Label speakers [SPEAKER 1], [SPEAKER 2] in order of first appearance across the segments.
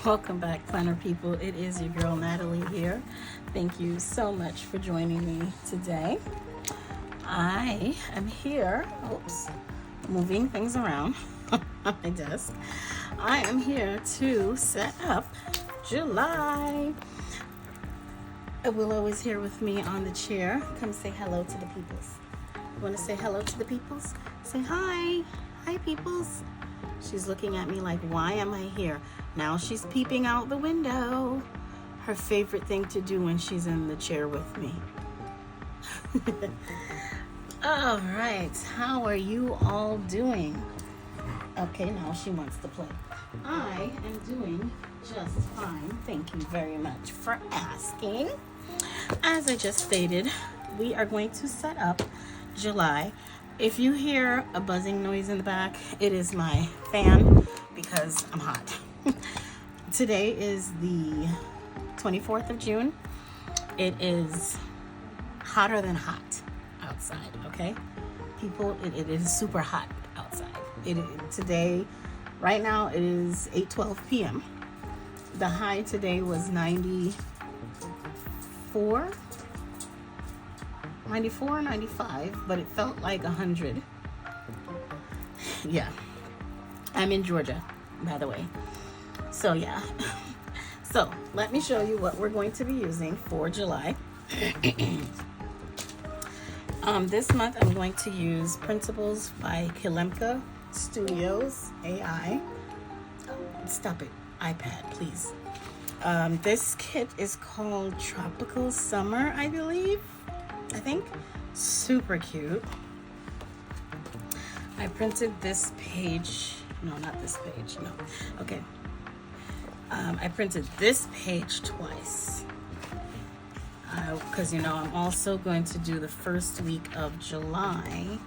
[SPEAKER 1] Welcome back, planner people. It is your girl Natalie here. Thank you so much for joining me today. I am here, moving things around on my desk. I am here to set up July. Will always here with me on the chair. Come say hello to the peoples. You want to say hello to the peoples? Say hi. Hi, peoples. She's looking at me like, why am I here? Now she's peeping out the window. Her favorite thing to do when she's in the chair with me. All right, how are you all doing? Okay, now she wants to play. I am doing just fine. Thank you very much for asking. As I just stated, we are going to set up July. If you hear a buzzing noise in the back, it is my fan because I'm hot. Today is the 24th of June. It is hotter than hot outside, okay? People, it is super hot outside. Today, right now, it is 8:12 p.m. The high today was 94, 95, but it felt like 100. Yeah, I'm in Georgia, by the way. So yeah, so let me show you what we're going to be using for July. This month I'm going to use Principles by Kilemka Studios AI. Stop it, iPad, please. This kit is called Tropical Summer, I think. Super cute. I printed this page. No, not this page. No. Okay. I printed this page twice. Because, I'm also going to do the first week of July.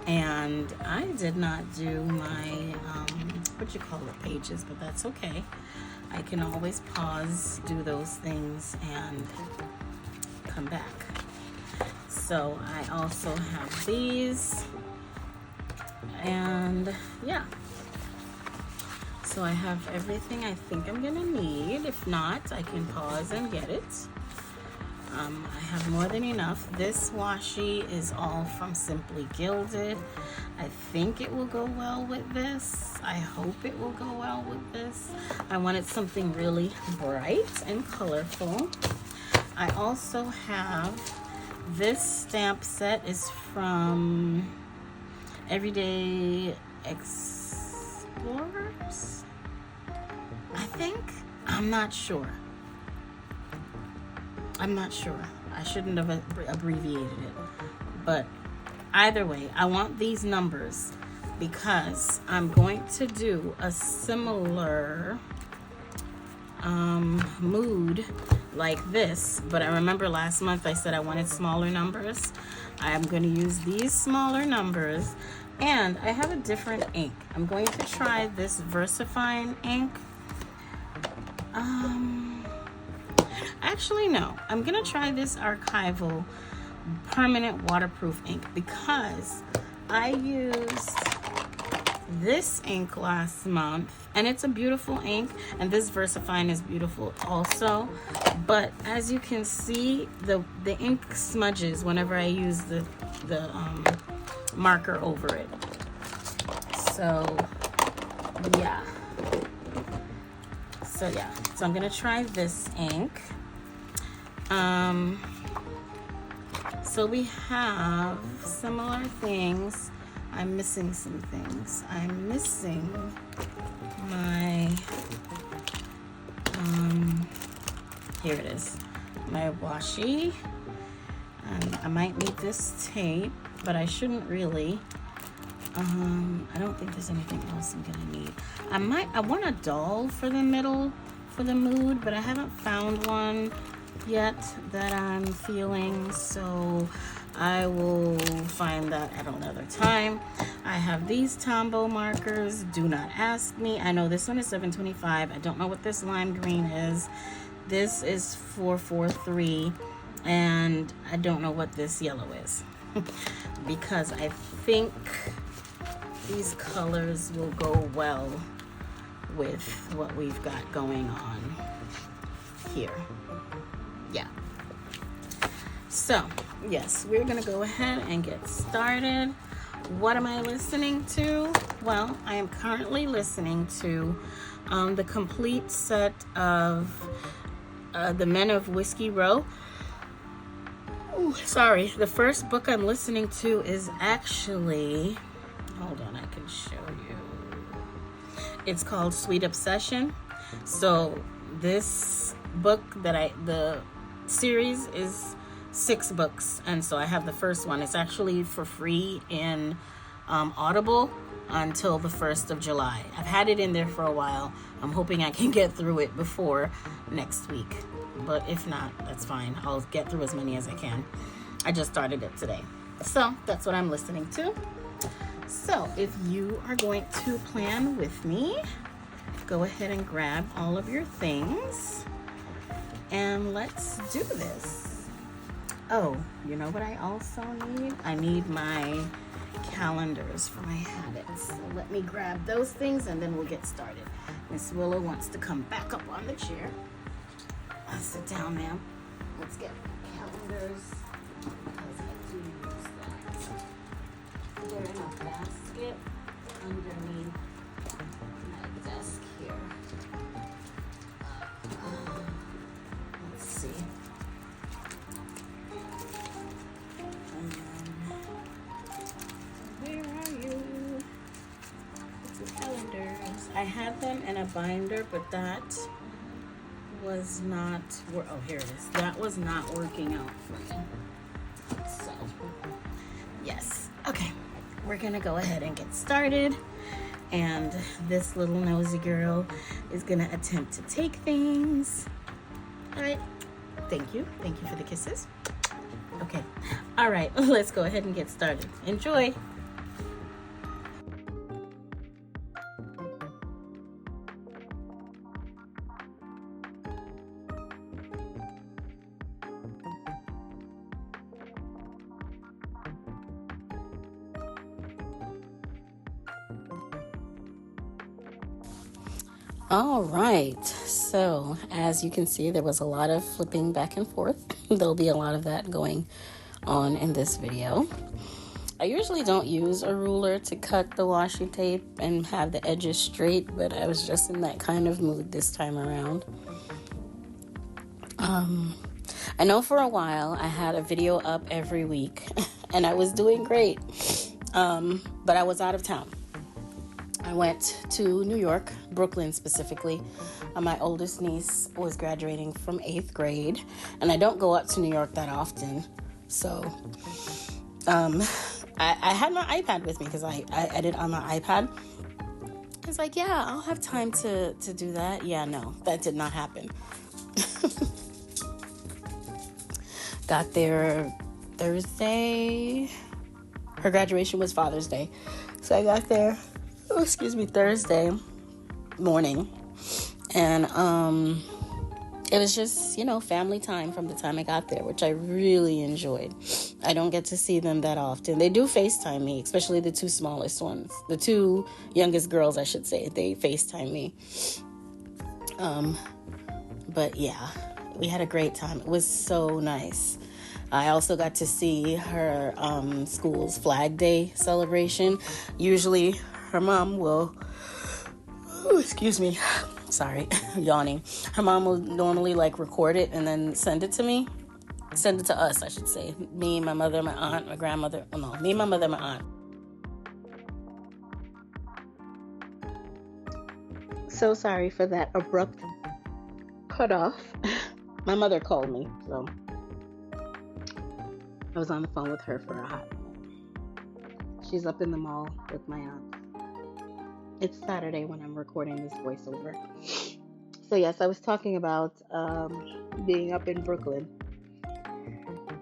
[SPEAKER 1] And I did not do my, pages, but that's okay. I can always pause, do those things, and come back. So I also have these, and yeah. So I have everything I think I'm gonna need. If not, I can pause and get it. I have more than enough. This washi is all from Simply Gilded. I think it will go well with this. I hope it will go well with this. I wanted something really bright and colorful. I also have this stamp set is from Everyday Explorers, I think. I'm not sure. I shouldn't have abbreviated it. But either way, I want these numbers because I'm going to do a similar mood like this, but I remember last month I said I wanted smaller numbers. I am going to use these smaller numbers, and I have a different ink. I'm going to try this VersaFine ink. Actually, no. I'm going to try this Archival Permanent Waterproof ink because I used this ink last month, and it's a beautiful ink, and this VersaFine is beautiful also, but as you can see, the ink smudges whenever I use the marker over it. So I'm gonna try this ink. So we have similar things. I'm missing some things. I'm missing my, here it is, my washi. And I might need this tape, but I shouldn't really. I don't think there's anything else I'm gonna need. I want a doll for the middle, for the mood, but I haven't found one yet that I'm feeling, so I will find that at another time. I have these Tombow markers. Do not ask me. I know this one is $7.25. I don't know what this lime green is. This is $4.43, and I don't know what this yellow is because I think these colors will go well with what we've got going on here. Yeah. So, yes, we're going to go ahead and get started. What am I listening to? Well, I am currently listening to the complete set of The Men of Whiskey Row. Ooh, sorry, the first book I'm listening to is actually, hold on, I can show you. It's called Sweet Obsession. So this book the series is 6 books, and so I have the first one. It's actually for free in Audible until the 1st of July. I've had it in there for a while. I'm hoping I can get through it before next week, but if not, that's fine. I'll get through as many as I can. I just started it today, so that's what I'm listening to. So if you are going to plan with me, go ahead and grab all of your things and let's do this. Oh, you know what I also need? I need my calendars for my habits. So let me grab those things and then we'll get started. Miss Willow wants to come back up on the chair. Sit down, ma'am. Let's get calendars because I do use that. They're in a basket underneath my desk here. Let's see. Where are you? The calendars. I had them in a binder, but that was not, oh, here it is. That was not working out for me. So, yes. Okay. We're going to go ahead and get started. And this little nosy girl is going to attempt to take things. All right. Thank you. Thank you for the kisses. Okay. All right. Let's go ahead and get started. Enjoy. All right, so as you can see, there was a lot of flipping back and forth. There'll be a lot of that going on in this video. I usually don't use a ruler to cut the washi tape and have the edges straight, but I was just in that kind of mood this time around. I know for a while I had a video up every week and I was doing great, but I was out of town. I went to New York, Brooklyn specifically. My oldest niece was graduating from 8th grade, and I don't go up to New York that often. So I had my iPad with me because I edit on my iPad. I was like, yeah, I'll have time to do that. Yeah, no, that did not happen. Got there Thursday. Her graduation was Father's Day. So I got there, Thursday morning. And it was just, family time from the time I got there, which I really enjoyed. I don't get to see them that often. They do FaceTime me, especially the 2 smallest ones. The 2 youngest girls, I should say, they FaceTime me. But yeah, we had a great time. It was so nice. I also got to see her school's Flag Day celebration. Usually her mom will, sorry, yawning. Her mom will normally record it and then send it to us, I should say. Me, my mother, my aunt, my grandmother. Oh no, me, my mother, my aunt. So sorry for that abrupt cut off. My mother called me, so I was on the phone with her for a hot minute. She's up in the mall with my aunt. It's Saturday when I'm recording this voiceover. So yes, I was talking about being up in Brooklyn.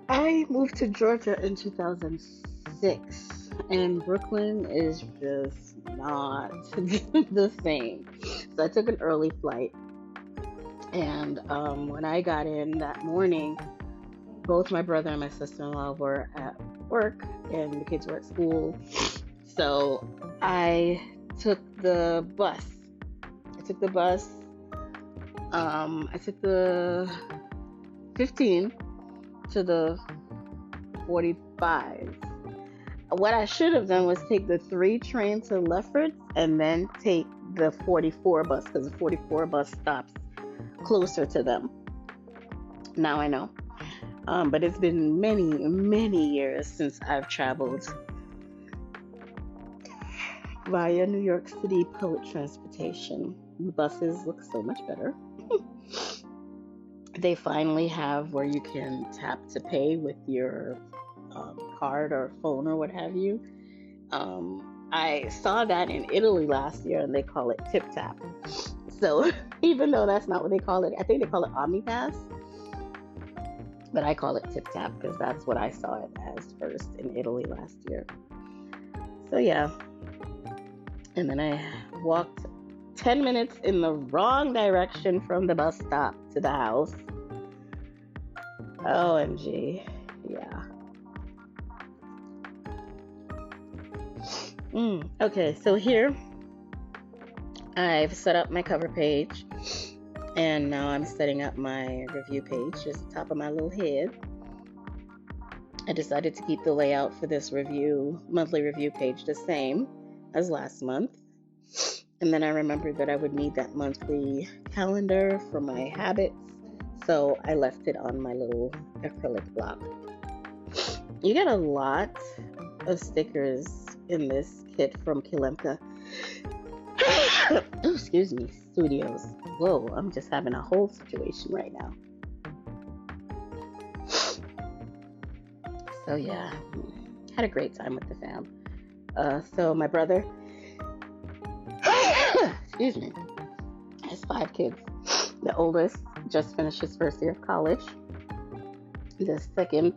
[SPEAKER 1] I moved to Georgia in 2006, and Brooklyn is just not the same. So I took an early flight, and when I got in that morning, both my brother and my sister-in-law were at work, and the kids were at school. So I took the bus. I took the bus. I took the 15 to the 45. What I should have done was take the 3 train to Lefferts and then take the 44 bus, because the 44 bus stops closer to them. Now I know. But it's been many, many years since I've traveled via New York City public transportation. The buses look so much better. They finally have where you can tap to pay with your card or phone or what have you. I saw that in Italy last year, and they call it Tip Tap. So even though that's not what they call it, I think they call it OmniPass, but I call it Tip Tap because that's what I saw it as first in Italy last year. So yeah, and then I walked 10 minutes in the wrong direction from the bus stop to the house. OMG. Yeah. Okay, so here I've set up my cover page, and now I'm setting up my review page, just the top of my little head. I decided to keep the layout for this monthly review page the same as last month. And then I remembered that I would need that monthly calendar for my habits, so I left it on my little acrylic block. You get a lot of stickers in this kit from Kilemka. Oh, excuse me, Studios. Whoa, I'm just having a whole situation right now. So yeah, had a great time with the fam. So my brother, excuse me, has 5 kids. The oldest just finished his first year of college. The second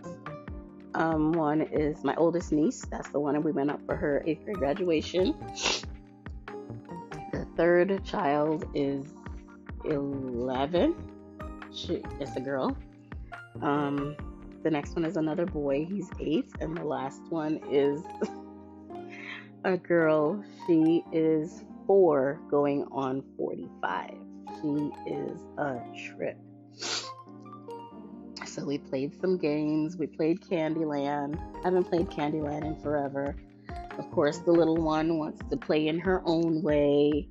[SPEAKER 1] one is my oldest niece. That's the one we went up for her 8th grade graduation. The third child is 11. It's a girl. The next one is another boy. He's 8. And the last one is a girl. She is 4 going on 45. She is a trip. So we played some games. We played Candyland. I haven't played Candyland in forever. Of course, the little one wants to play in her own way.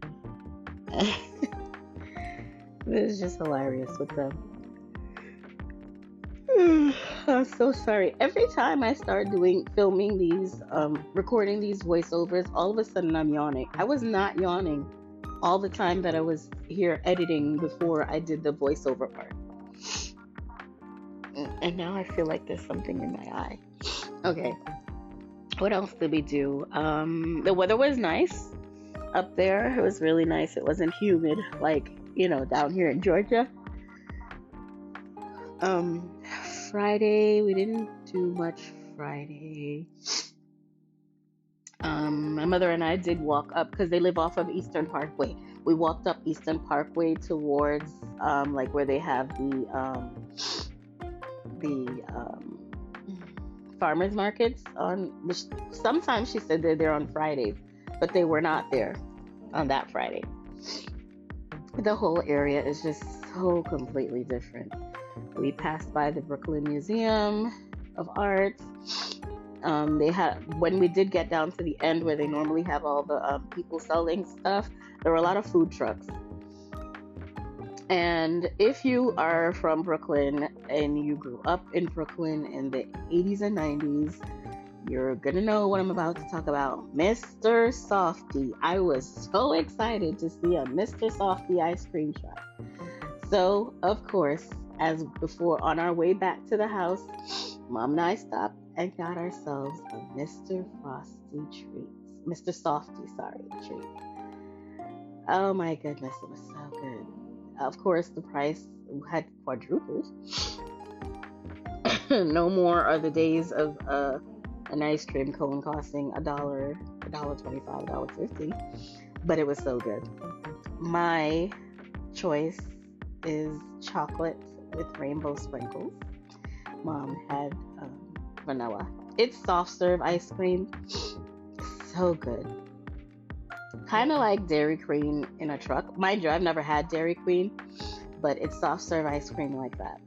[SPEAKER 1] It's just hilarious with them. I'm so sorry. Every time I start filming these, recording these voiceovers, all of a sudden I'm yawning. I was not yawning all the time that I was here editing before I did the voiceover part. And now I feel like there's something in my eye. Okay. What else did we do? The weather was nice up there. It was really nice. It wasn't humid like, down here in Georgia. Friday, we didn't do much Friday. My mother and I did walk up because they live off of Eastern Parkway. We walked up Eastern Parkway towards like where they have the farmers markets on, which sometimes she said they're there on Fridays, but they were not there on that Friday. The whole area is just so completely different. We passed by the Brooklyn Museum of Art. When we did get down to the end where they normally have all the people selling stuff, there were a lot of food trucks. And if you are from Brooklyn and you grew up in Brooklyn in the 80s and 90s, you're gonna know what I'm about to talk about. Mr. Softee. I was so excited to see a Mr. Softee ice cream shop. So, of course, as before, on our way back to the house, Mom and I stopped and got ourselves a Mr. Softee treat. Oh my goodness, it was so good. Of course, the price had quadrupled. No more are the days of an ice cream cone costing $1, $1.25, $1.50. But it was so good. My choice is chocolate with rainbow sprinkles. Mom had vanilla. It's soft serve ice cream. So good. Kind of like Dairy Queen in a truck. Mind you, I've never had Dairy Queen, but it's soft serve ice cream like that.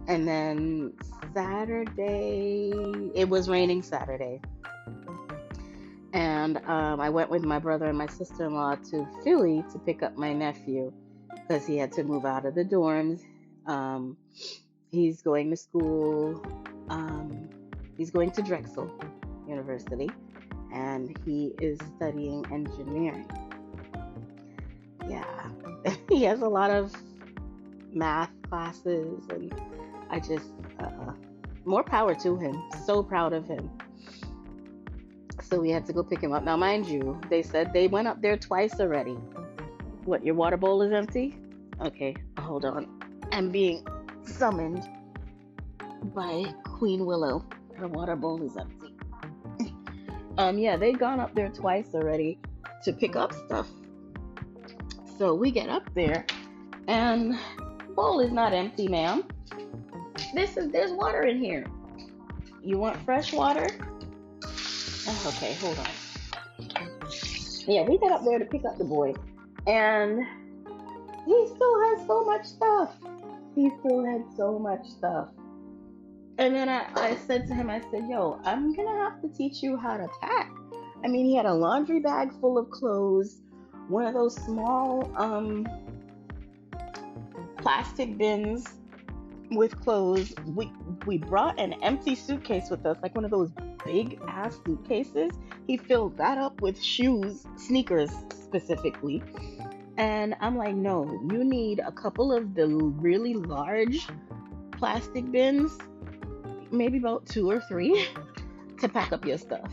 [SPEAKER 1] And then Saturday, it was raining Saturday. And I went with my brother and my sister in law to Philly to pick up my nephew because he had to move out of the dorms. Um, he's going to school, um, he's going to Drexel University, and he is studying engineering. Yeah, he has a lot of math classes, and I just, more power to him. So proud of him. So we had to go pick him up. Now, mind you, they said they went up there twice already. What, your water bowl is empty? Okay, hold on. I'm being summoned by Queen Willow. Her water bowl is empty. Yeah, they've gone up there twice already to pick up stuff. So we get up there, and bowl is not empty, ma'am. There's water in here. You want fresh water? Oh, okay, hold on. Yeah, we got up there to pick up the boy, and he still has so much stuff. He still had so much stuff. And then I said to him, I said, yo, I'm gonna have to teach you how to pack. I mean, he had a laundry bag full of clothes, one of those small plastic bins with clothes. We brought an empty suitcase with us, like one of those big ass suitcases. He filled that up with shoes, sneakers specifically. And I'm like, no, you need a couple of the really large plastic bins, maybe about two or three, to pack up your stuff.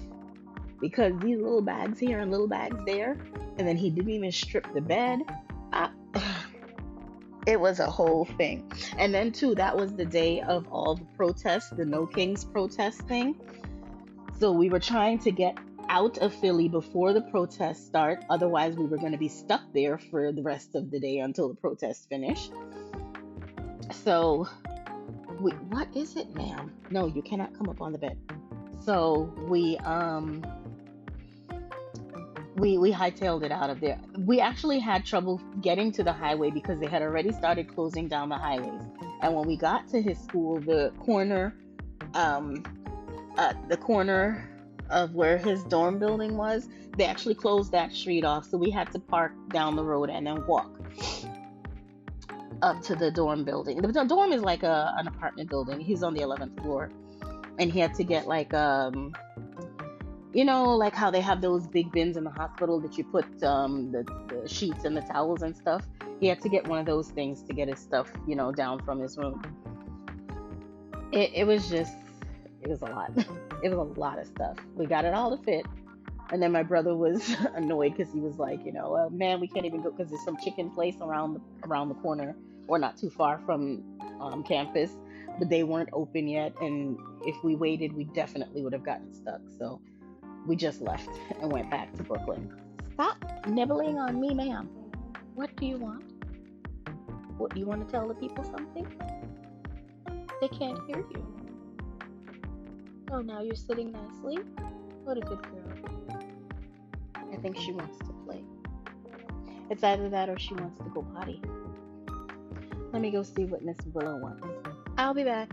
[SPEAKER 1] Because these little bags here and little bags there, and then he didn't even strip the bed. I, it was a whole thing. And then too, that was the day of all the protests, the No Kings protest thing. So we were trying to get out of Philly before the protests start. Otherwise, we were going to be stuck there for the rest of the day until the protests finish. So, what is it, ma'am? No, you cannot come up on the bed. So we hightailed it out of there. We actually had trouble getting to the highway because they had already started closing down the highways. And when we got to his school, um, the corner of where his dorm building was, they actually closed that street off. So we had to park down the road and then walk up to the dorm building. The dorm is like an apartment building. He's on the 11th floor, and he had to get like like how they have those big bins in the hospital that you put the sheets and the towels and stuff. He had to get one of those things to get his stuff, down from his room. It was just, it was a lot. It was a lot of stuff. We got it all to fit. And then my brother was annoyed because he was like, man, we can't even go because there's some chicken place around the corner, or not too far from campus, but they weren't open yet. And if we waited, we definitely would have gotten stuck. So we just left and went back to Brooklyn. Stop nibbling on me, ma'am. What do you want? What, you want to tell the people something? They can't hear you. Oh, now you're sitting nicely? What a good girl. I think she wants to play. It's either that or she wants to go potty. Let me go see what Miss Willow wants. I'll be back.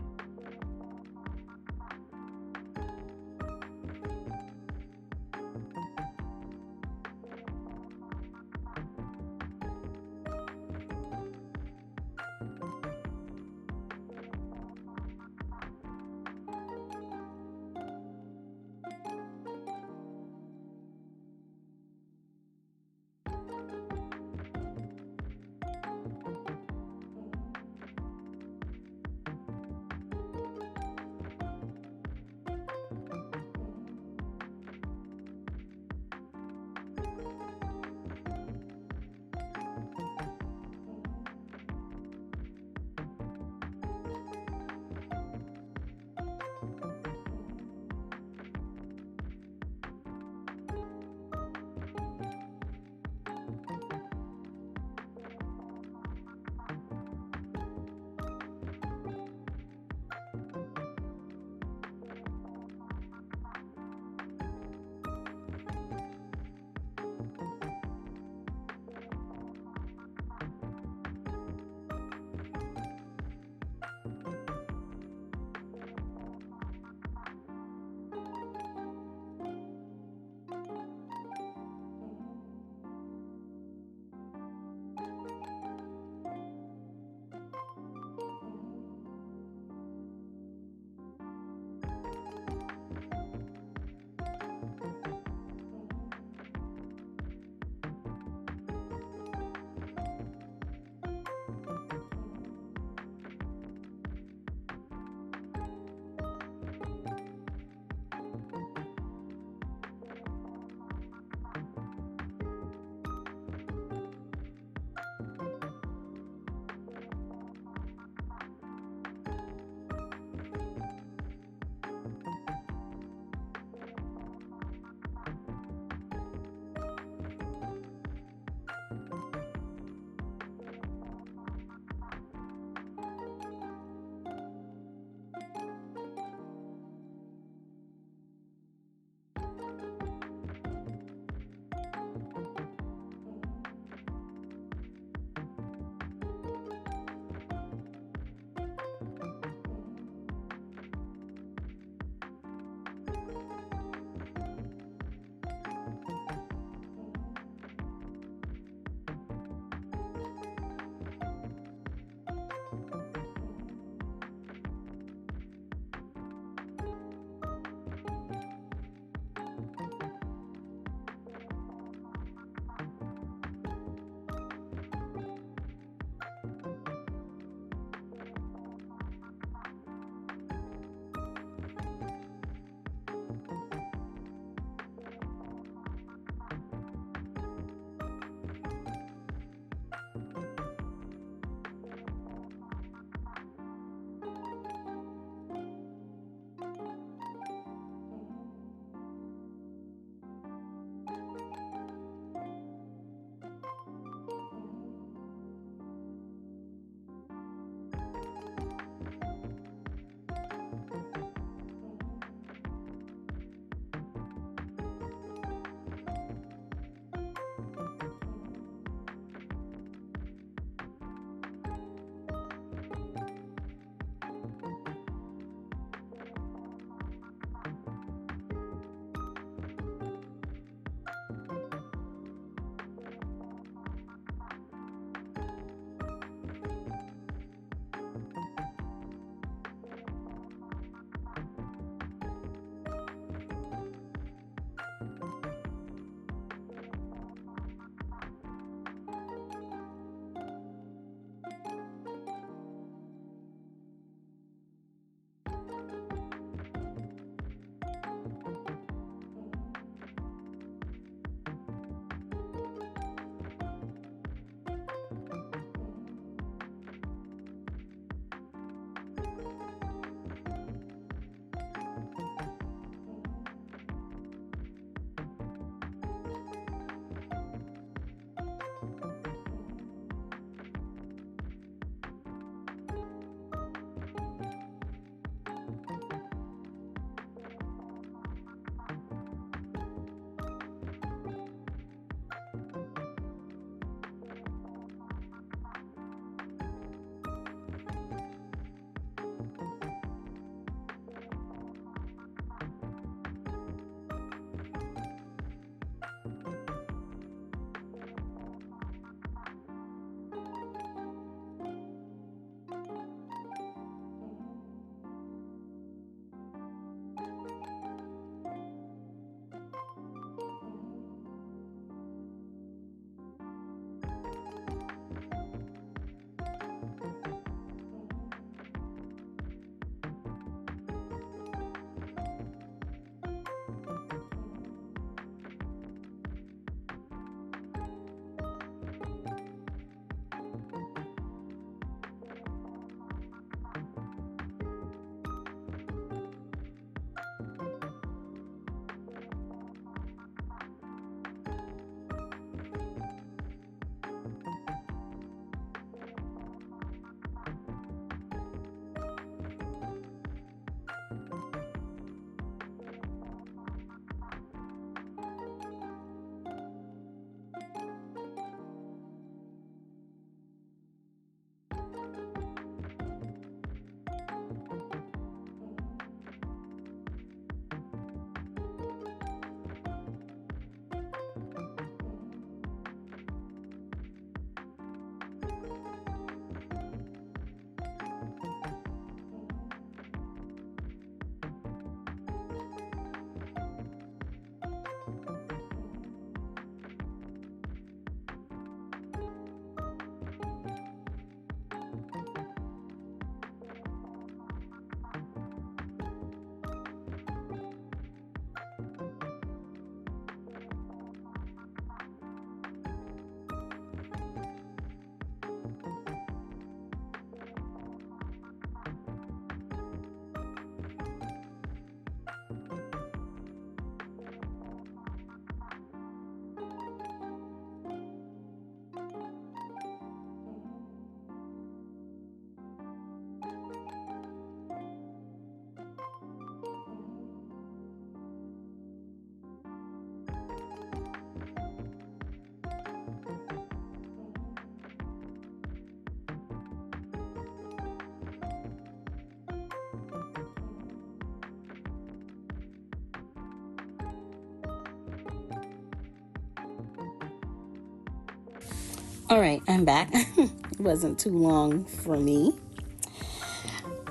[SPEAKER 1] All right, I'm back. It wasn't too long for me.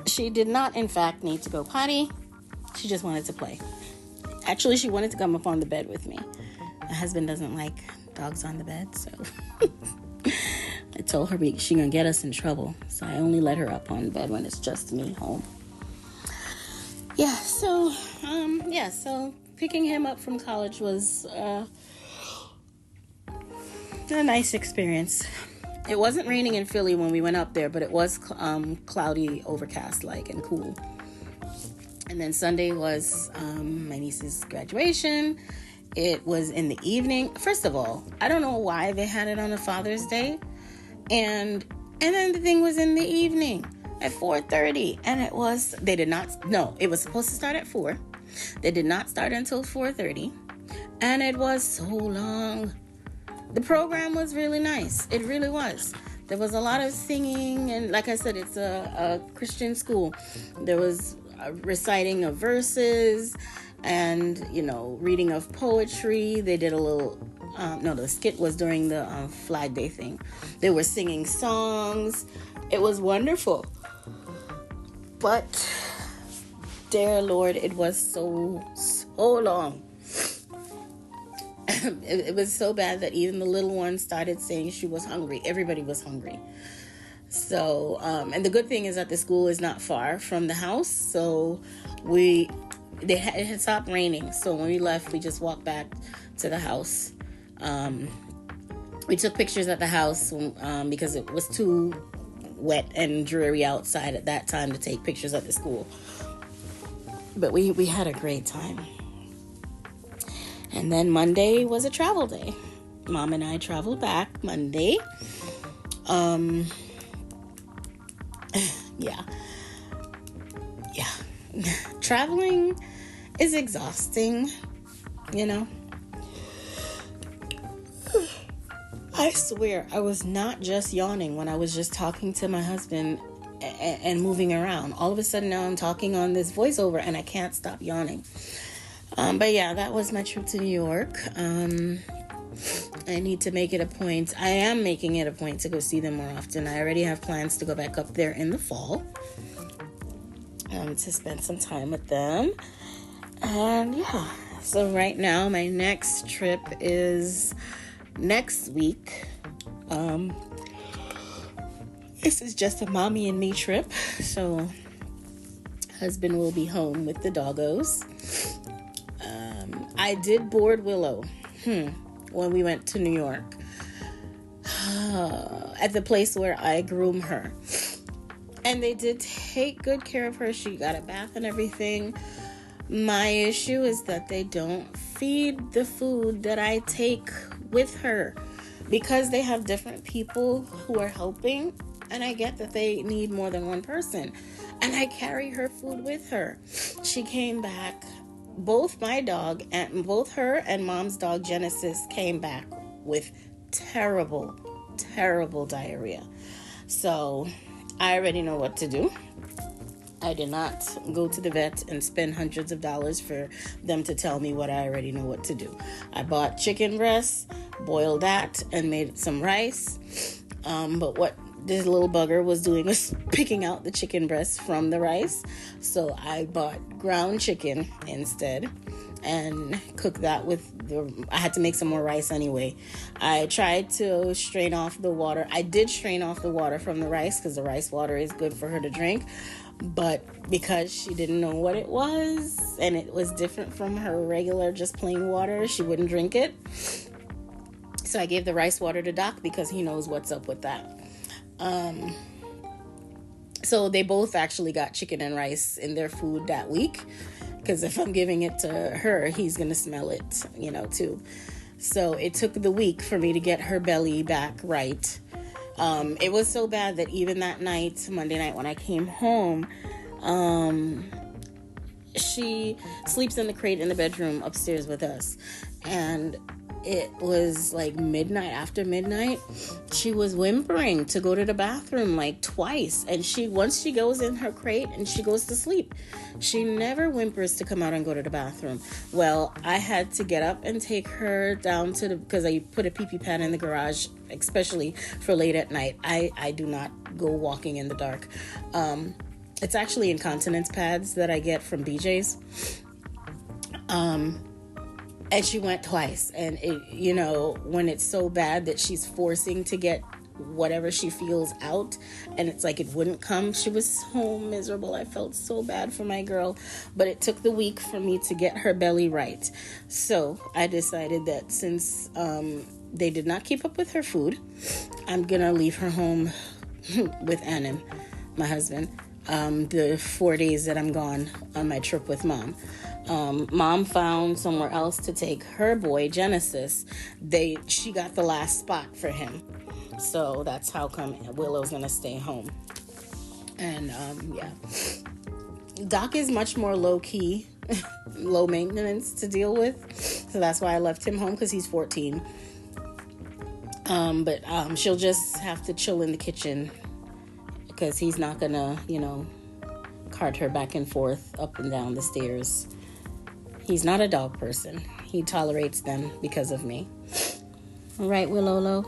[SPEAKER 1] She did not, in fact, need to go potty. She just wanted to play. Actually, she wanted to come up on the bed with me. My husband doesn't like dogs on the bed, so I told her she gonna get us in trouble. So I only let her up on bed when it's just me home. So picking him up from college was a nice experience. It wasn't raining in Philly when we went up there, but it was cloudy, overcast like, and cool. And then Sunday was my niece's graduation. It was in the evening. First of all, I don't know why they had it on a Father's Day. And then the thing was in the evening at 4:30. And it was supposed to start at 4. They did not start until 4:30. And it was so long. The program was really nice. It really was. There was a lot of singing. And like I said, it's a Christian school. There was a reciting of verses and, reading of poetry. They did a little, the skit was during the Flag Day thing. They were singing songs. It was wonderful. But, dear Lord, it was so long. It was so bad that even the little one started saying she was hungry. Everybody was hungry. So, and the good thing is that the school is not far from the house. So it had stopped raining. So when we left, we just walked back to the house. We took pictures at the house because it was too wet and dreary outside at that time to take pictures at the school. But we had a great time. And then Monday was a travel day. Mom and I traveled back Monday. Yeah. Traveling is exhausting, I swear, I was not just yawning when I was just talking to my husband and moving around. All of a sudden now I'm talking on this voiceover and I can't stop yawning. But yeah, that was my trip to New York. I need to make it a point. I am making it a point to go see them more often. I already have plans to go back up there in the fall to spend some time with them. And so right now my next trip is next week. This is just a mommy and me trip. So husband will be home with the doggos. I did board Willow when we went to New York at the place where I groom her. And they did take good care of her. She got a bath and everything. My issue is that they don't feed the food that I take with her because they have different people who are helping. And I get that they need more than one person. And I carry her food with her. She came back. Both my dog and both her and mom's dog Genesis came back with terrible diarrhea. So I already know what to do. I did not go to the vet and spend hundreds of dollars for them to tell me what I already know what to do. I bought chicken breasts, boiled that, and made some rice. But what this little bugger was doing was picking out the chicken breast from the rice. So I bought ground chicken instead and cooked that with I had to make some more rice anyway. I tried to strain off the water. I did strain off the water from the rice because the rice water is good for her to drink. But because she didn't know what it was and it was different from her regular just plain water, she wouldn't drink it. So I gave the rice water to Doc because he knows what's up with that. So they both actually got chicken and rice in their food that week. Because if I'm giving it to her, he's going to smell it, too. So it took the week for me to get her belly back right. It was so bad that even that night, Monday night, when I came home, she sleeps in the crate in the bedroom upstairs with us. And it was like midnight, after midnight, she was whimpering to go to the bathroom like twice. And once she goes in her crate and she goes to sleep, she never whimpers to come out and go to the bathroom. Well, I had to get up and take her down because I put a pee-pee pad in the garage, especially for late at night. I do not go walking in the dark. It's actually incontinence pads that I get from BJ's. And she went twice. And when it's so bad that she's forcing to get whatever she feels out, and it's like it wouldn't come, she was so miserable. I felt so bad for my girl. But it took the week for me to get her belly right. So I decided that since they did not keep up with her food, I'm gonna leave her home with Annan, my husband, the 4 days that I'm gone on my trip with Mom. Mom found somewhere else to take her boy, Genesis. She got the last spot for him. So that's how come Willow's gonna stay home. And Doc is much more low-key, low maintenance to deal with. So that's why I left him home, because he's 14. But she'll just have to chill in the kitchen, because he's not gonna, cart her back and forth up and down the stairs. He's not a dog person. He tolerates them because of me. All right, Willolo.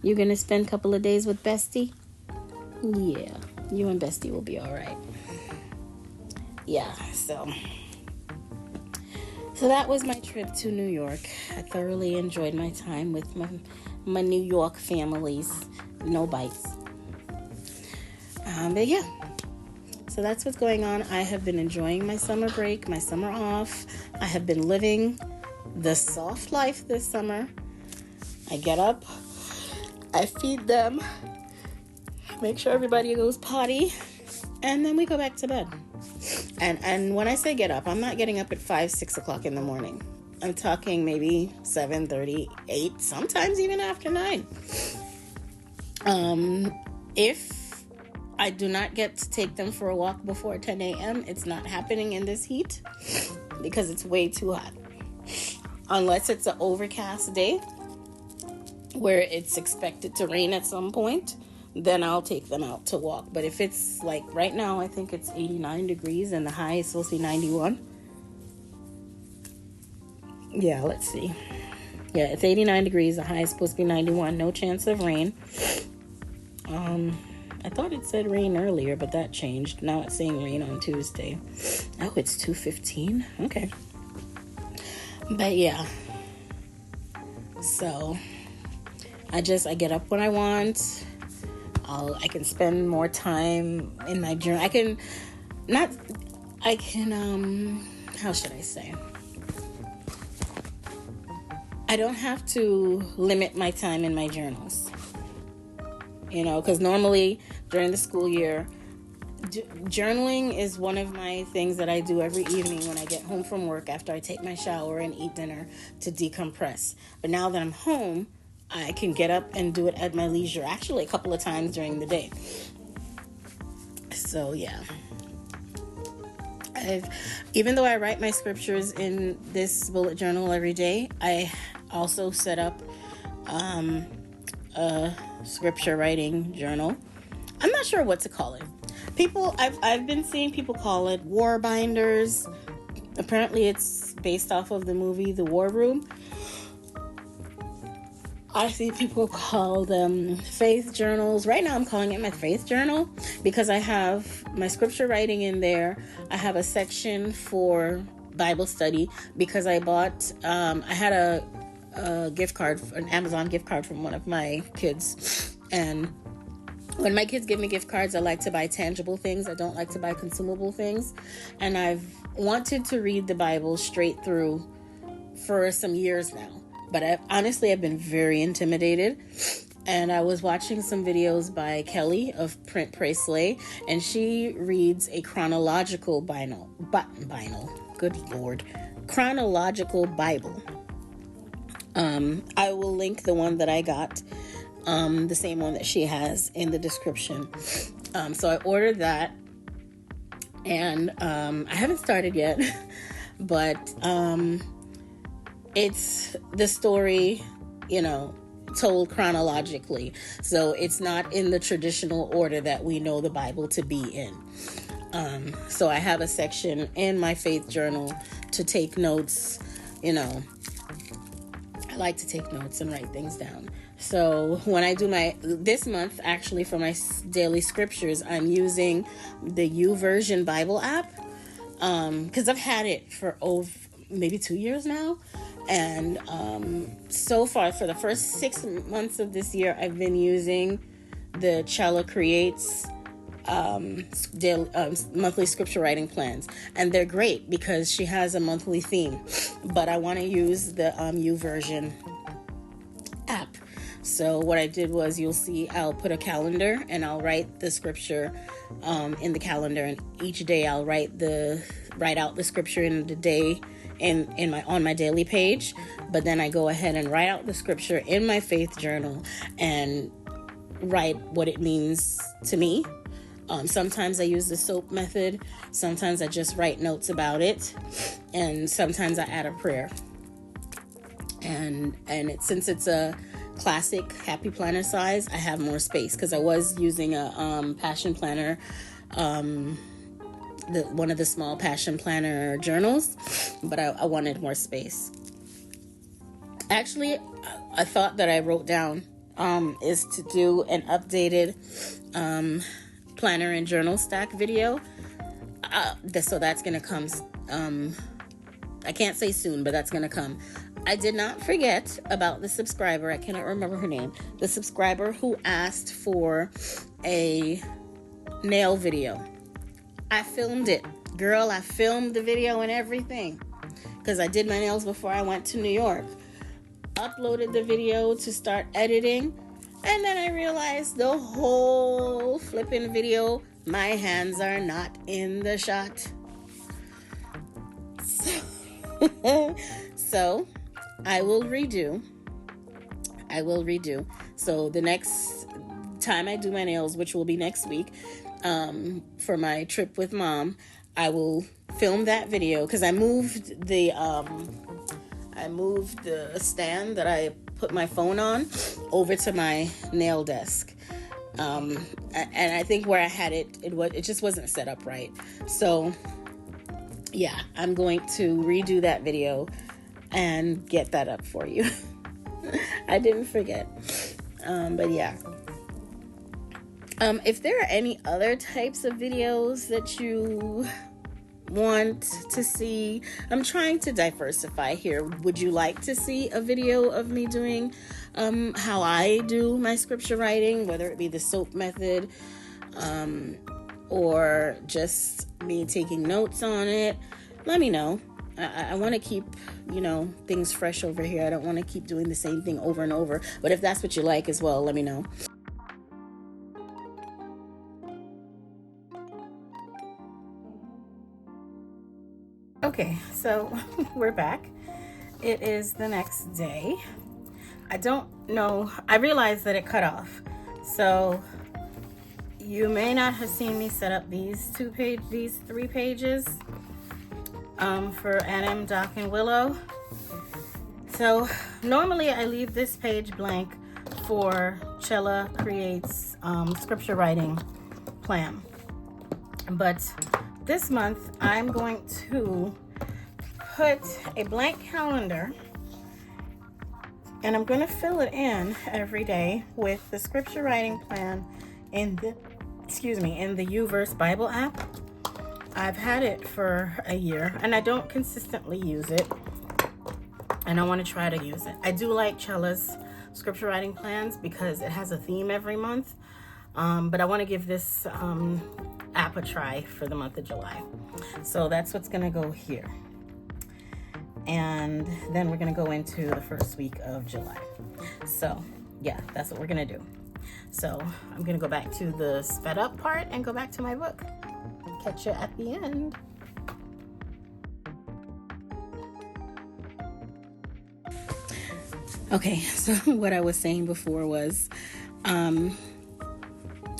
[SPEAKER 1] You gonna spend a couple of days with Bestie? Yeah, you and Bestie will be all right. Yeah, so that was my trip to New York. I thoroughly enjoyed my time with my New York families. No bites. But yeah. So that's what's going on. I have been enjoying my summer break, my summer off. I have been living the soft life this summer. I get up, I feed them, make sure everybody goes potty, and then we go back to bed. And when I say get up, I'm not getting up at 5, 6 o'clock in the morning. I'm talking maybe 7:30, 8, sometimes even after 9. If I do not get to take them for a walk before 10 a.m. It's not happening in this heat, because it's way too hot. Unless it's an overcast day where it's expected to rain at some point, then I'll take them out to walk. But if it's like right now, I think it's 89 degrees and the high is supposed to be 91. Yeah, let's see. Yeah, it's 89 degrees. The high is supposed to be 91. No chance of rain. I thought it said rain earlier, but that changed. Now it's saying rain on Tuesday. Oh, it's 2:15? Okay. But yeah. So, I get up when I want. I can spend more time in my journal. How should I say? I don't have to limit my time in my journals. Because normally during the school year, journaling is one of my things that I do every evening when I get home from work after I take my shower and eat dinner to decompress. But now that I'm home, I can get up and do it at my leisure, actually a couple of times during the day. So, yeah. Even though I write my scriptures in this bullet journal every day, I also set up a scripture writing journal. I'm not sure what to call it. I've been seeing people call it war binders. Apparently it's based off of the movie The War Room. I see people call them faith journals. Right now I'm calling it my faith journal because I have my scripture writing in there. I have a section for Bible study because I bought, I had a gift card, an Amazon gift card from one of my kids. And when my kids give me gift cards, I like to buy tangible things. I don't like to buy consumable things. And I've wanted to read the Bible straight through for some years now. But I've been very intimidated. And I was watching some videos by Kelly of Print, Pray, Slay. And she reads a chronological chronological Bible. I will link the one that I got, the same one that she has in the description. So I ordered that, and I haven't started yet, but it's the story, told chronologically. So it's not in the traditional order that we know the Bible to be in. So I have a section in my faith journal to take notes. I like to take notes and write things down. So when I do this month, actually for my daily scriptures, I'm using the YouVersion Bible app. Because I've had it for maybe 2 years now. And so far, for the first 6 months of this year, I've been using the Chella Creates monthly scripture writing plans. And they're great because she has a monthly theme. But I want to use the YouVersion app. So what I did was, you'll see I'll put a calendar and I'll write the scripture in the calendar, and each day I'll write out the scripture in the day on my daily page. But then I go ahead and write out the scripture in my faith journal and write what it means to me. Sometimes I use the SOAP method. Sometimes I just write notes about it, and sometimes I add a prayer. And since it's a classic Happy Planner size, I have more space because I was using a Passion Planner, one of the small Passion Planner journals, but I wanted more space. Actually, a thought that I wrote down is to do an updated planner and journal stack video. So that's going to come. I can't say soon, but that's going to come. I did not forget about the subscriber. I cannot remember her name. The subscriber who asked for a nail video. I filmed it. Girl, I filmed the video and everything because I did my nails before I went to New York. Uploaded the video to start editing, and then I realized the whole flipping video, my hands are not in the shot. So I will redo. So the next time I do my nails, which will be next week, for my trip with Mom, I will film that video because I moved the stand that I put my phone on over to my nail desk. And I think where I had it just wasn't set up right. So yeah, I'm going to redo that video and get that up for you. I didn't forget. But yeah. If there are any other types of videos that you want to see, I'm trying to diversify here. Would you like to see a video of me doing how I do my scripture writing, whether it be the SOAP method or just me taking notes on it? Let me know. I want to keep, things fresh over here. I don't want to keep doing the same thing over and over. But if that's what you like as well, let me know. Okay, so we're back. It is the next day. I don't know. I realized that it cut off. So you may not have seen me set up these 3 pages for Adam, Doc, and Willow. So normally I leave this page blank for Chella Creates scripture writing plan. But this month I'm going to put a blank calendar and I'm going to fill it in every day with the scripture writing plan in the YouVersion Bible app. I've had it for a year and I don't consistently use it, and I want to try to use it. I do like Chella's scripture writing plans because it has a theme every month, but I want to give this app a try for the month of July. So that's what's going to go here. And then we're going to go into the first week of July. So yeah, that's what we're going to do. So I'm going to go back to the sped up part and go back to my book. Catch you at the end. Okay, so what I was saying before was I'm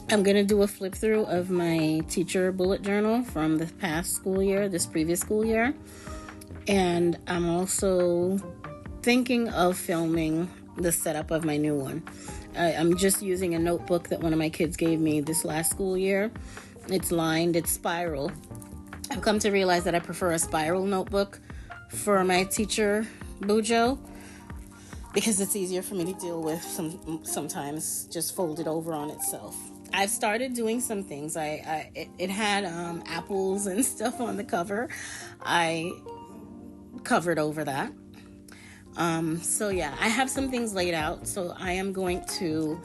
[SPEAKER 1] going to do a flip through of my teacher bullet journal from the previous school year. And I'm also thinking of filming the setup of my new one. I'm just using a notebook that one of my kids gave me this last school year. It's lined, it's spiral. I've come to realize that I prefer a spiral notebook for my teacher bujo because it's easier for me to deal with sometimes just folded over on itself. I've started doing some things. It had apples and stuff on the cover. I covered over that. So yeah, I have some things laid out, so I am going to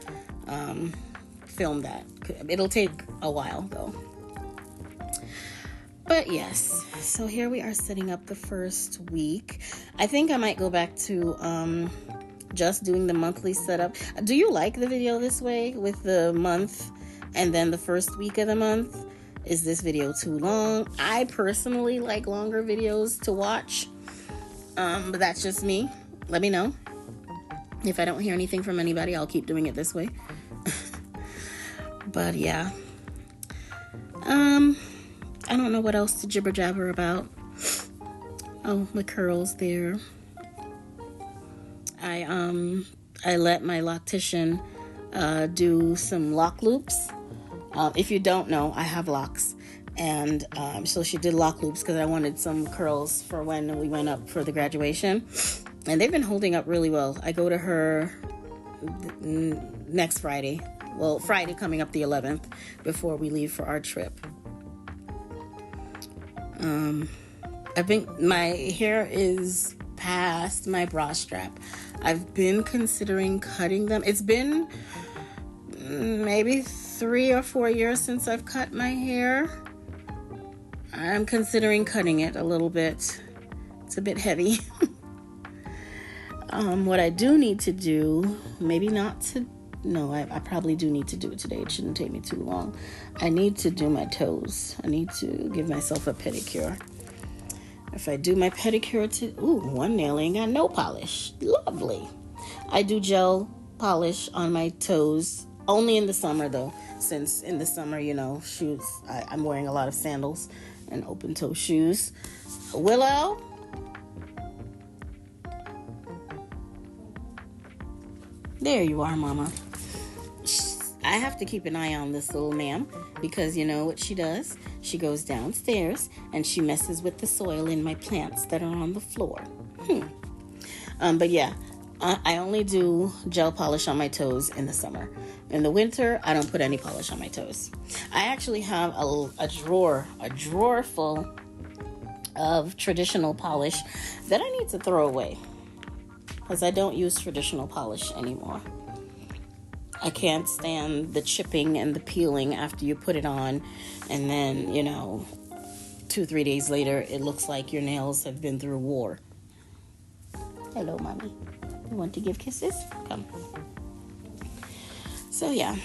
[SPEAKER 1] film that. It'll take a while though. But yes, so here we are setting up the first week. I think I might go back to just doing the monthly setup. Do you like the video this way with the month and then the first week of the month? Is this video too long? I personally like longer videos to watch, but that's just me. Let me know. If I don't hear anything from anybody, I'll keep doing it this way. But yeah. I don't know what else to jibber jabber about. Oh, my curls there. I let my loctician do some lock loops. If you don't know, I have locks. And so she did lock loops because I wanted some curls for when we went up for the graduation. And they've been holding up really well. I go to her next Friday. Well, Friday coming up the 11th before we leave for our trip. I think my hair is past my bra strap. I've been considering cutting them. It's been maybe 3 or 4 years since I've cut my hair. I'm considering cutting it a little bit. It's a bit heavy. What I do need to do, I probably do need to do it today. It shouldn't take me too long. I need to do my toes. I need to give myself a pedicure. If I do my pedicure one nail ain't got no polish. Lovely. I do gel polish on my toes, only in the summer though, since in the summer, shoes, I'm wearing a lot of sandals and open toe shoes. Willow? There you are, Mama. I have to keep an eye on this little ma'am because you know what she does? She goes downstairs and she messes with the soil in my plants that are on the floor. But yeah, I only do gel polish on my toes in the summer. In the winter, I don't put any polish on my toes. I actually have a drawer full of traditional polish that I need to throw away because I don't use traditional polish anymore. I can't stand the chipping and the peeling after you put it on, and then, 2-3 days later, it looks like your nails have been through war. Hello, Mommy. You want to give kisses? Come. So, yeah.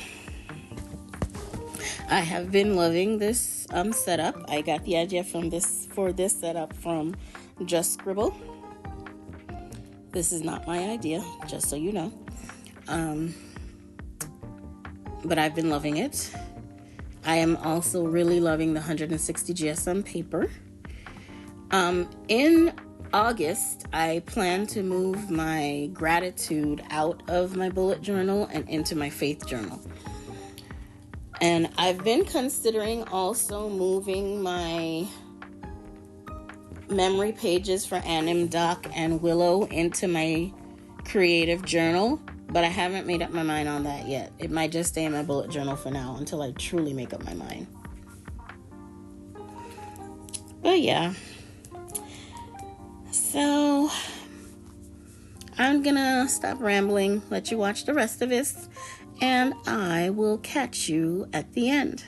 [SPEAKER 1] I have been loving this setup. I got the idea for this setup from Just Scribble. This is not my idea, just so you know. But I've been loving it. I am also really loving the 160 GSM paper. In August, I plan to move my gratitude out of my bullet journal and into my faith journal. And I've been considering also moving my memory pages for Anim, Doc, and Willow into my creative journal. But I haven't made up my mind on that yet. It might just stay in my bullet journal for now until I truly make up my mind. But yeah. So I'm gonna stop rambling, let you watch the rest of this, and I will catch you at the end.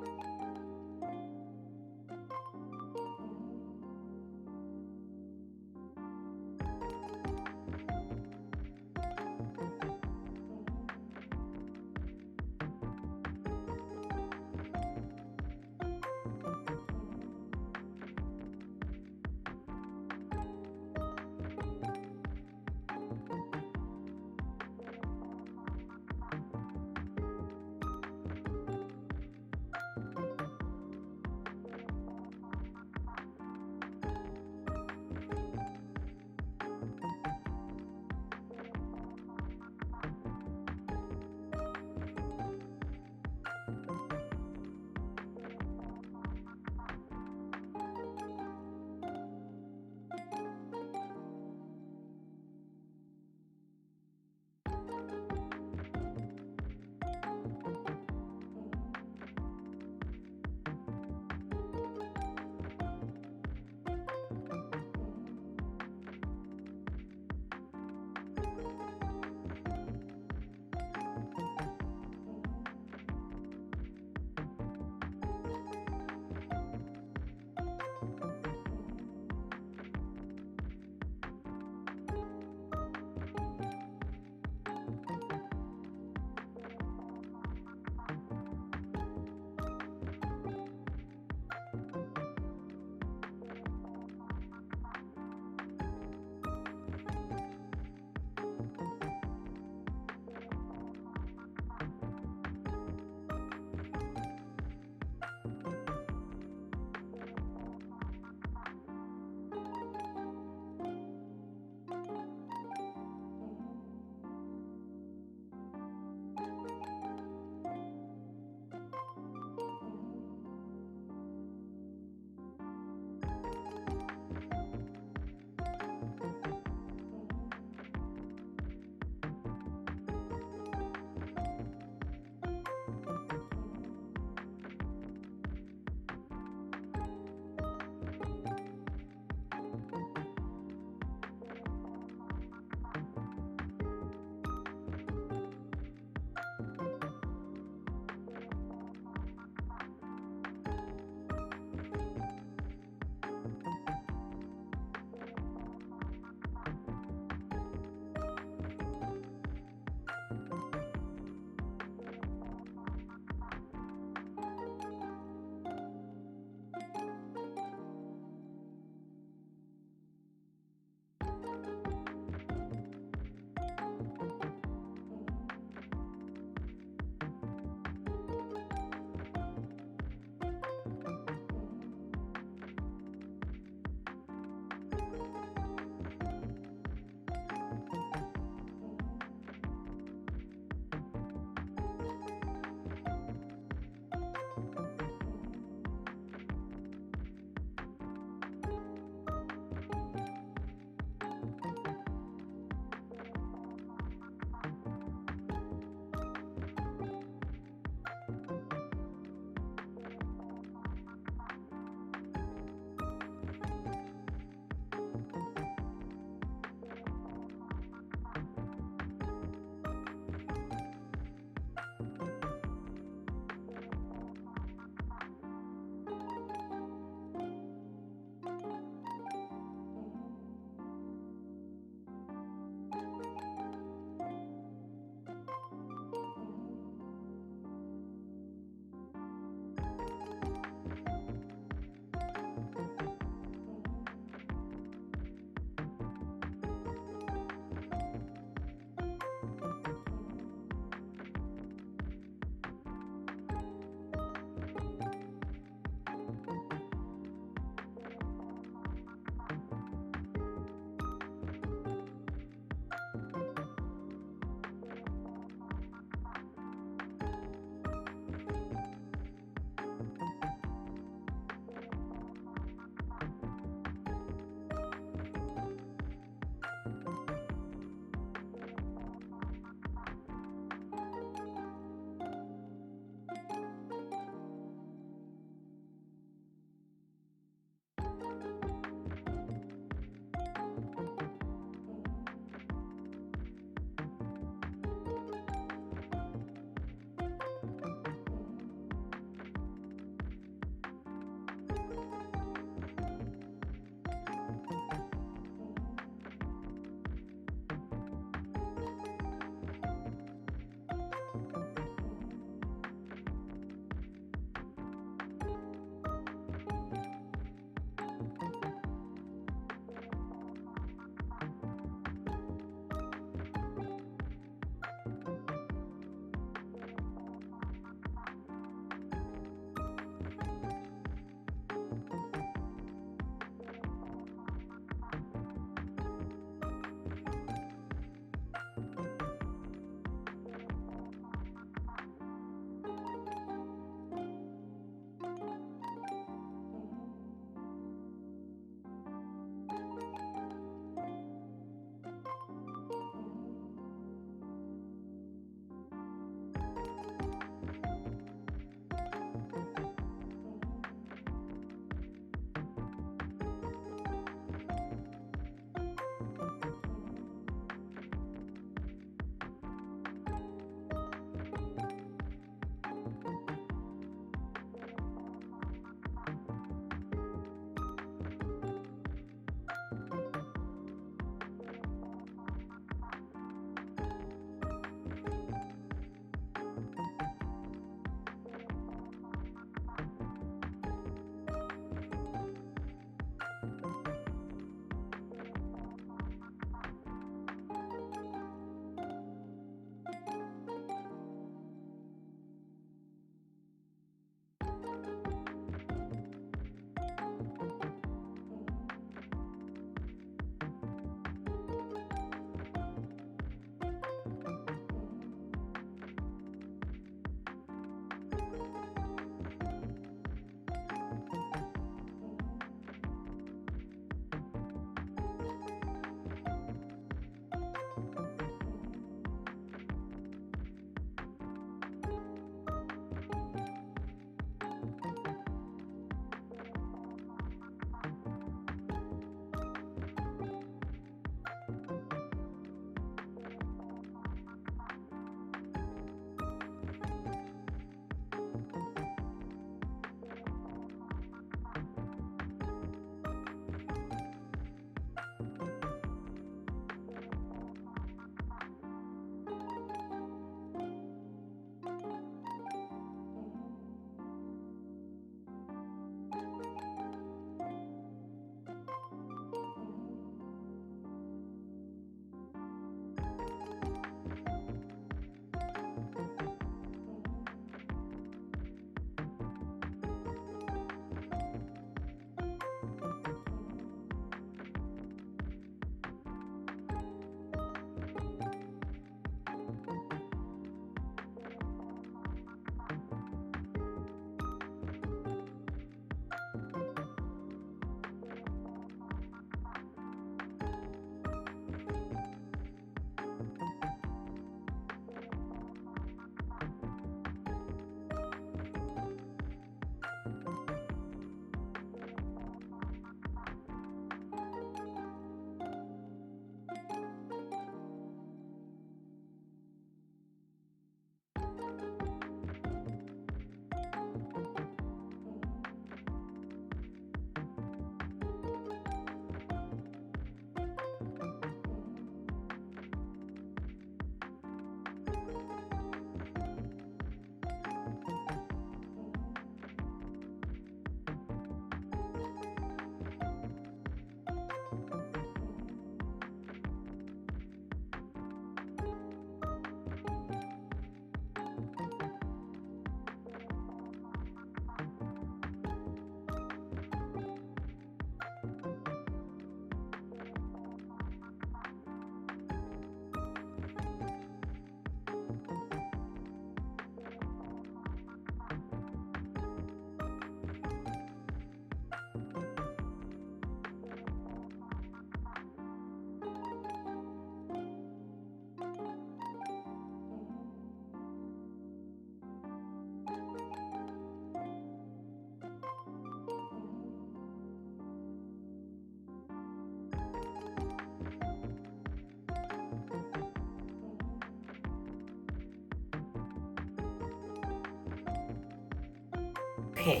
[SPEAKER 1] Okay.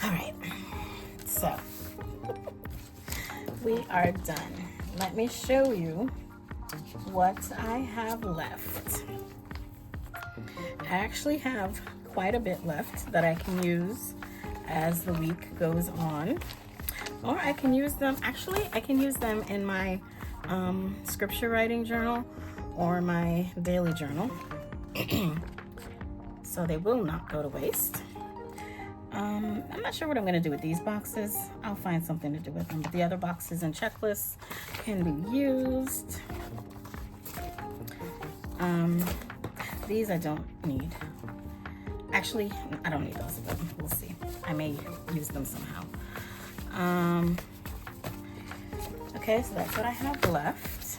[SPEAKER 1] All right. So we are done. Let me show you what I have left. I actually have quite a bit left that I can use as the week goes on, or I can use them, actually I can use them in my scripture writing journal or my daily journal. So they will not go to waste. I'm not sure what I'm going to do with these boxes. I'll find something to do with them, but the other boxes and checklists can be used. These I don't need. Actually, I don't need those, but we'll see. I may use them somehow. Okay, so that's what I have left.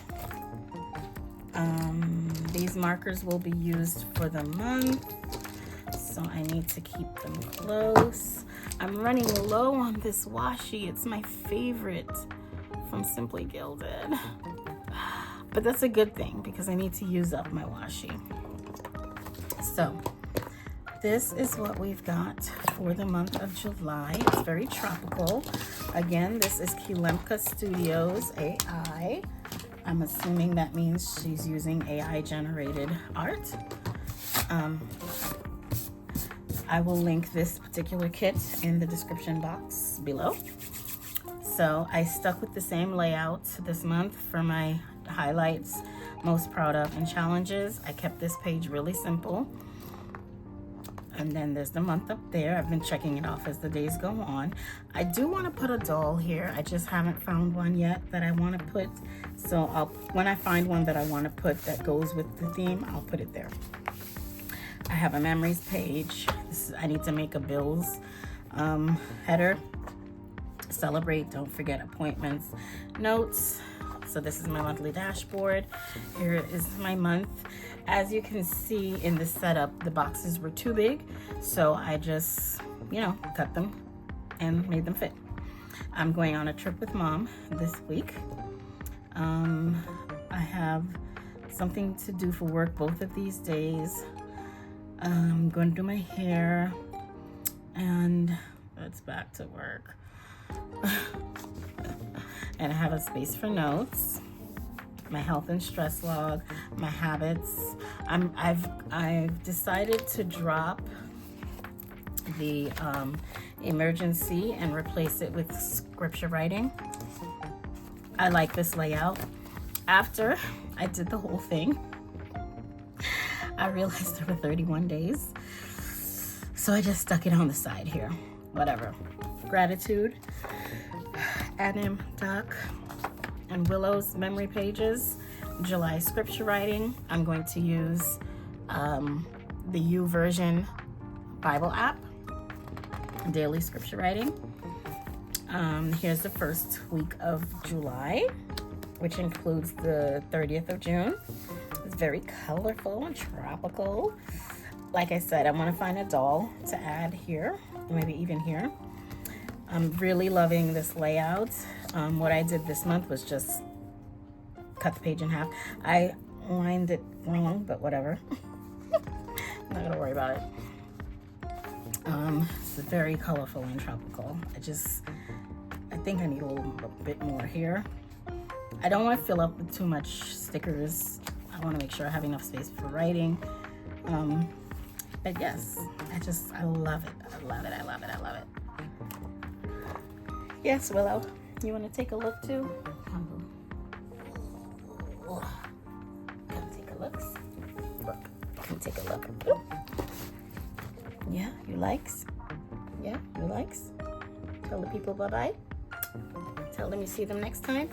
[SPEAKER 1] These markers will be used for the month, so I need to keep them close. I'm running low on this washi. It's my favorite from Simply Gilded. But that's a good thing because I need to use up my washi. So this is what we've got for the month of July. It's very tropical. Again, this is Kilemka Studios AI. I'm assuming that means she's using AI generated art. I will link this particular kit in the description box below. So I stuck with the same layout this month for my highlights, most proud of, and challenges. I kept this page really simple. And then there's the month up there. I've been checking it off as the days go on. I do want to put a doll here. I just haven't found one yet that I want to put. So when I find one that I want to put that goes with the theme, I'll put it there. I have a memories page. I need to make a bills header. Celebrate, don't forget appointments, notes. So this is my monthly dashboard. Here is my month. As you can see in the setup, the boxes were too big, so I just, cut them and made them fit. I'm going on a trip with Mom this week. I have something to do for work both of these days. I'm going to do my hair, and it's back to work. And I have a space for notes, my health and stress log, my habits. I've decided to drop the emergency and replace it with scripture writing. I like this layout. After I did the whole thing, I realized there were 31 days. So I just stuck it on the side here. Whatever. Gratitude, Adam, Doc, and Willow's memory pages. July scripture writing. I'm going to use the YouVersion Bible app. Daily scripture writing. Here's the first week of July, which includes the 30th of June. It's very colorful and tropical. Like I said, I want to find a doll to add here, maybe even here. I'm really loving this layout. What I did this month was just cut the page in half. I lined it wrong, but whatever. I'm not gonna worry about it. It's very colorful and tropical. I think I need a little bit more here. I don't want to fill up with too much stickers. I want to make sure I have enough space for writing. But yes, I love it. I love it. I love it. I love it. Yes, Willow, you want to take a look too? Come take a look. Come take a look. Yeah, you likes? Yeah, you likes? Tell the people bye-bye. Tell them you see them next time.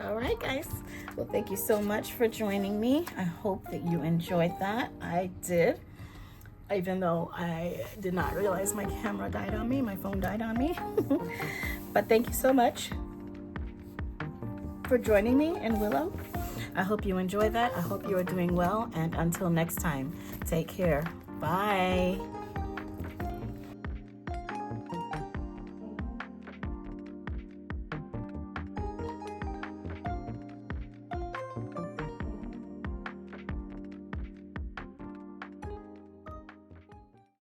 [SPEAKER 1] All right, guys. Well, thank you so much for joining me. I hope that you enjoyed that. I did. Even though I did not realize my camera died on me, my phone died on me. But thank you so much for joining me in Willow. I hope you enjoyed that. I hope you are doing well. And until next time, take care. Bye.